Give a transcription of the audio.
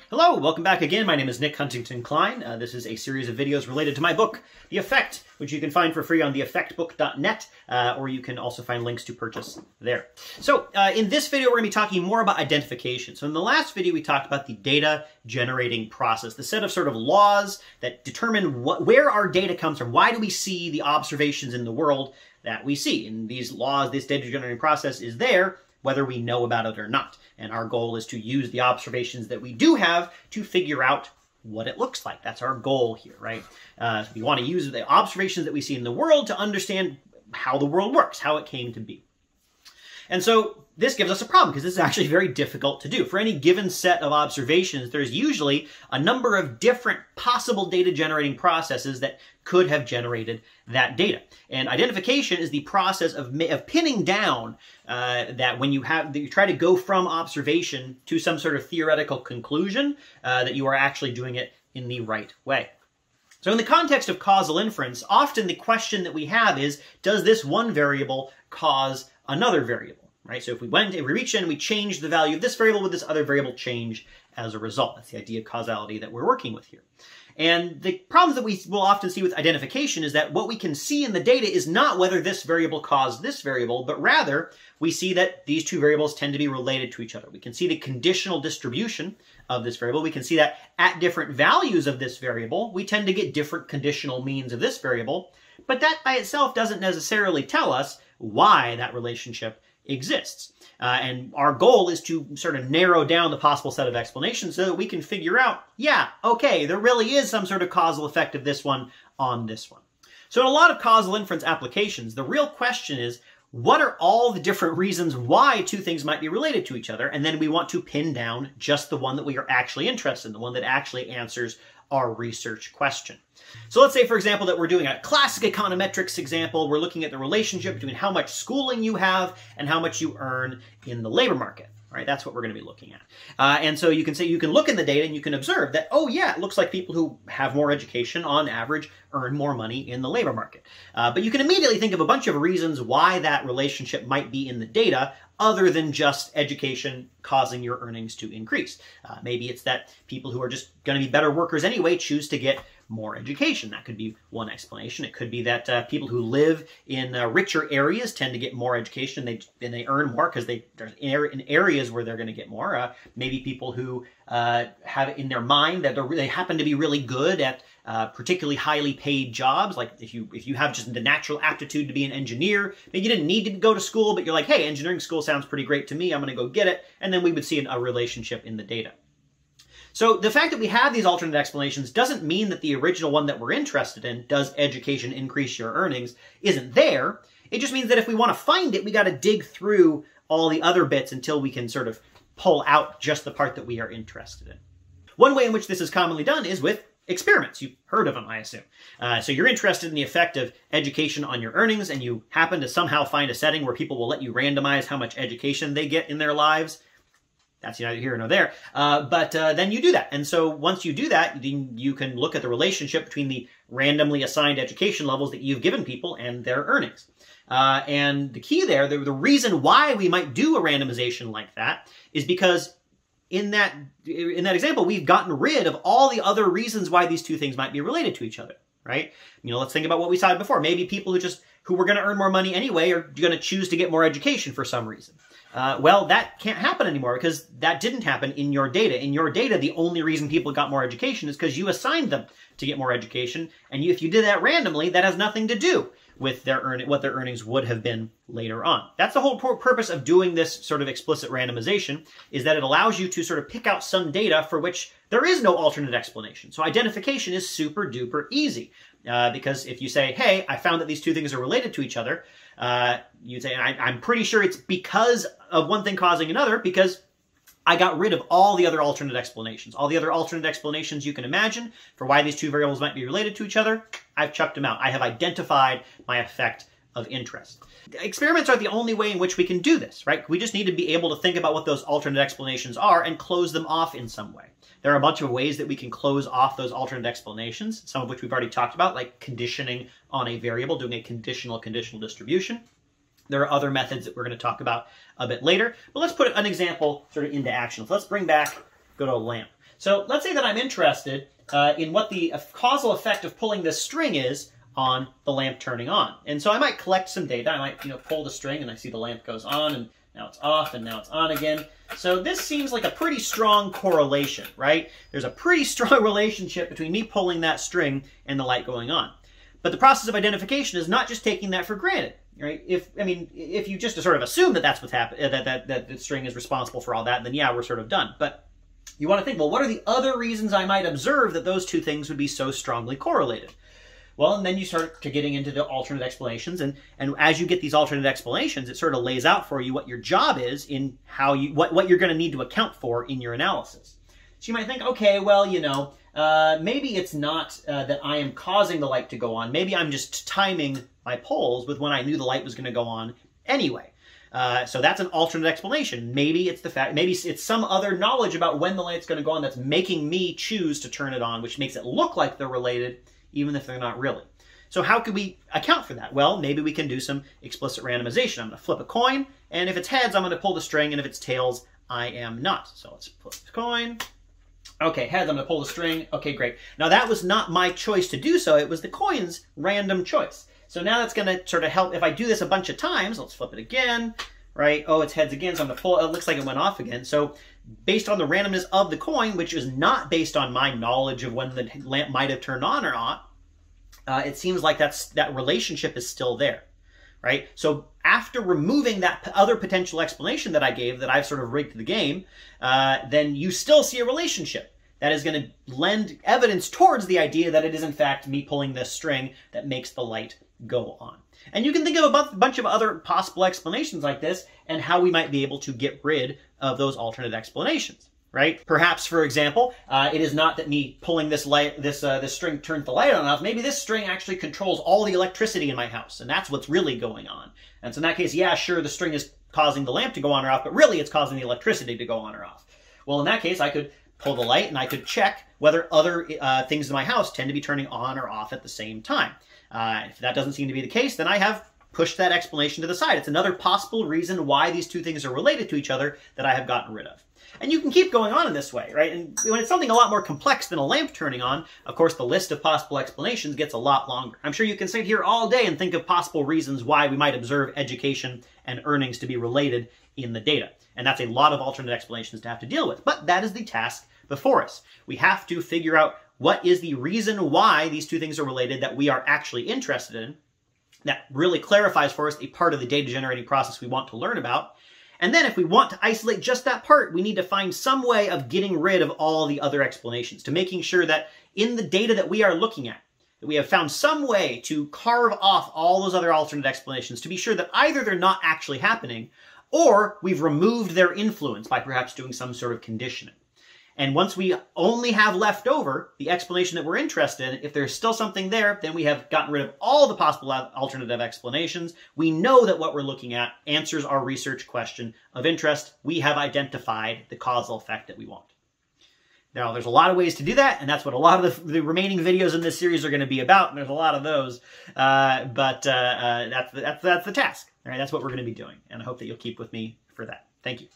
Hello, welcome back again. My name is Nick Huntington Klein. This is a series of videos related to my book, The Effect, which you can find for free on theeffectbook.net, or you can also find links to purchase there. So in this video, we're going to be talking more about identification. So in the last video, we talked about the data generating process, the set of sort of laws that determine where our data comes from. Why do we see the observations in the world that we see? And these laws, this data generating process is there whether we know about it or not. And our goal is to use the observations that we do have to figure out what it looks like. That's our goal here, right? We want to use the observations that we see in the world to understand how the world works, how it came to be. And so this gives us a problem because this is actually very difficult to do. For any given set of observations, there's usually a number of different possible data generating processes that could have generated that data. And identification is the process of pinning down that when you try to go from observation to some sort of theoretical conclusion, that you are actually doing it in the right way. So in the context of causal inference, often the question that we have is, does this one variable cause another variable, right? So if we reach in and we change the value of this variable, would this other variable change as a result? That's the idea of causality that we're working with here. And the problems that we will often see with identification is that what we can see in the data is not whether this variable caused this variable, but rather we see that these two variables tend to be related to each other. We can see the conditional distribution of this variable. We can see that at different values of this variable, we tend to get different conditional means of this variable, but that by itself doesn't necessarily tell us why that relationship exists. And our goal is to sort of narrow down the possible set of explanations so that we can figure out, yeah, okay, there really is some sort of causal effect of this one on this one. So in a lot of causal inference applications, the real question is, what are all the different reasons why two things might be related to each other? And then we want to pin down just the one that we are actually interested in, the one that actually answers our research question. So let's say, for example, that we're doing a classic econometrics example. We're looking at the relationship between how much schooling you have and how much you earn in the labor market. Right, that's what we're going to be looking at. And so you can look in the data and you can observe that, oh yeah, it looks like people who have more education on average earn more money in the labor market. But you can immediately think of a bunch of reasons why that relationship might be in the data other than just education causing your earnings to increase. Maybe it's that people who are just going to be better workers anyway choose to get more education. That could be one explanation. It could be that people who live in richer areas tend to get more education and they earn more because they're in areas where they're going to get more. Maybe people who have it in their mind that they happen to be really good at particularly highly paid jobs. Like if you have just the natural aptitude to be an engineer, maybe you didn't need to go to school, but you're like, hey, engineering school sounds pretty great to me. I'm going to go get it. And then we would see a relationship in the data. So the fact that we have these alternate explanations doesn't mean that the original one that we're interested in, does education increase your earnings, isn't there. It just means that if we want to find it, we got to dig through all the other bits until we can sort of pull out just the part that we are interested in. One way in which this is commonly done is with experiments. You've heard of them, I assume. So you're interested in the effect of education on your earnings, and you happen to somehow find a setting where people will let you randomize how much education they get in their lives. That's neither here nor there. But then you do that. And so once you do that, then you can look at the relationship between the randomly assigned education levels that you've given people and their earnings. And the key there, the reason why we might do a randomization like that is because in that example, we've gotten rid of all the other reasons why these two things might be related to each other, right? You know, let's think about what we saw before. Maybe people who were going to earn more money anyway are going to choose to get more education for some reason. Well, that can't happen anymore because that didn't happen in your data. In your data, the only reason people got more education is because you assigned them to get more education. And if you did that randomly, that has nothing to do with what their earnings would have been later on. That's the whole purpose of doing this sort of explicit randomization, is that it allows you to sort of pick out some data for which there is no alternate explanation. So identification is super duper easy. Because if you say, hey, I found that these two things are related to each other, you'd say, I'm pretty sure it's because of one thing causing another, because I got rid of all the other alternate explanations. All the other alternate explanations you can imagine for why these two variables might be related to each other, I've chucked them out. I have identified my effect of interest. Experiments are the only way in which we can do this, right? We just need to be able to think about what those alternate explanations are and close them off in some way. There are a bunch of ways that we can close off those alternate explanations, some of which we've already talked about, like conditioning on a variable, doing a conditional distribution. There are other methods that we're going to talk about a bit later, but let's put an example sort of into action. So let's go to a lamp. So let's say that I'm interested in what the causal effect of pulling this string is on the lamp turning on. And so I might collect some data. I might, pull the string and I see the lamp goes on and now it's off and now it's on again. So this seems like a pretty strong correlation, right? There's a pretty strong relationship between me pulling that string and the light going on. But the process of identification is not just taking that for granted, right? If you just sort of assume that that's what's happened, that the string is responsible for all that, then yeah, we're sort of done. But you want to think, well, what are the other reasons I might observe that those two things would be so strongly correlated? Well, and then you start to getting into the alternate explanations, and as you get these alternate explanations, it sort of lays out for you what your job is in how what you're going to need to account for in your analysis. So you might think, okay, well, maybe it's not that I am causing the light to go on. Maybe I'm just timing my pulls with when I knew the light was going to go on anyway. So that's an alternate explanation. Maybe it's the fact, maybe it's some other knowledge about when the light's going to go on that's making me choose to turn it on, which makes it look like they're related, even if they're not really. So how could we account for that? Well, maybe we can do some explicit randomization. I'm going to flip a coin, and if it's heads, I'm going to pull the string, and if it's tails, I am not. So let's flip the coin. Okay, heads, I'm going to pull the string. Okay, great. Now that was not my choice to do so. It was the coin's random choice. So now that's going to sort of help. If I do this a bunch of times, let's flip it again, right? Oh, it's heads again, so I'm going to pull. It looks like it went off again. So based on the randomness of the coin, which is not based on my knowledge of when the lamp might have turned on or not, it seems like that relationship is still there, right? So after removing that other potential explanation that I gave, that I've sort of rigged the game, then you still see a relationship that is going to lend evidence towards the idea that it is in fact me pulling this string that makes the light go on. And you can think of a bunch of other possible explanations like this and how we might be able to get rid of those alternate explanations, right? Perhaps, for example, it is not that me pulling this string turns the light on and off. Maybe this string actually controls all the electricity in my house, and that's what's really going on. And so in that case, yeah, sure, the string is causing the lamp to go on or off, but really it's causing the electricity to go on or off. Well, in that case, I could pull the light and I could check whether other things in my house tend to be turning on or off at the same time. If that doesn't seem to be the case, then I have pushed that explanation to the side. It's another possible reason why these two things are related to each other that I have gotten rid of. And you can keep going on in this way, right? And when it's something a lot more complex than a lamp turning on, of course, the list of possible explanations gets a lot longer. I'm sure you can sit here all day and think of possible reasons why we might observe education and earnings to be related in the data. And that's a lot of alternate explanations to have to deal with. But that is the task before us. We have to figure out what is the reason why these two things are related that we are actually interested in. That really clarifies for us a part of the data generating process we want to learn about. And then if we want to isolate just that part, we need to find some way of getting rid of all the other explanations, to making sure that in the data that we are looking at, that we have found some way to carve off all those other alternate explanations to be sure that either they're not actually happening, or we've removed their influence by perhaps doing some sort of conditioning. And once we only have left over the explanation that we're interested in, if there's still something there, then we have gotten rid of all the possible alternative explanations. We know that what we're looking at answers our research question of interest. We have identified the causal effect that we want. Now, there's a lot of ways to do that, and that's what a lot of the remaining videos in this series are going to be about, and there's a lot of those. But that's the task. All right, that's what we're going to be doing, and I hope that you'll keep with me for that. Thank you.